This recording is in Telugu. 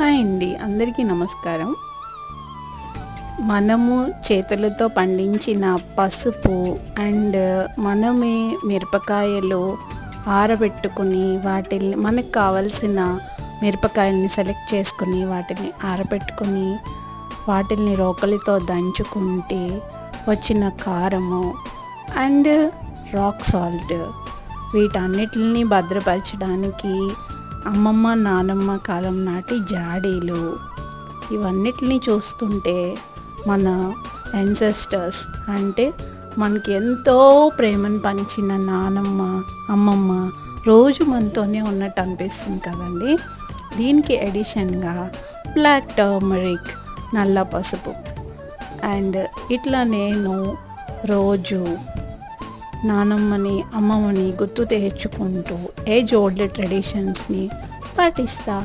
హాయ్ అండి, అందరికీ నమస్కారం. మనము చేతులతో పండించిన పసుపు అండ్ మనమే మిరపకాయలు ఆరబెట్టుకుని వాటిని మనకు కావలసిన మిరపకాయల్ని సెలెక్ట్ చేసుకుని వాటిని ఆరబెట్టుకుని వాటిని రోకలితో దంచుకుంటే వచ్చిన కారము అండ్ రాక్ సాల్ట్ వీటన్నిటిని భద్రపరచడానికి అమ్మమ్మ నానమ్మ కాలం నాటి జాడీలు ఇవన్నిటిని చూస్తుంటే మన యాన్సెస్టర్స్ అంటే మనకి ఎంతో ప్రేమను పంచిన నానమ్మ అమ్మమ్మ రోజు మనతోనే ఉన్నట్టు అనిపిస్తుంది కదండి. దీనికి ఎడిషన్గా బ్లాక్ టర్మరిక్ నల్ల పసుపు అండ్ ఇట్లా నేను రోజు నానమ్మని అమ్మమ్మని గుర్తు తెచ్చుకుంటూ ఏజ్ ఓల్డ్ ట్రెడిషన్స్ని పాటిస్తా.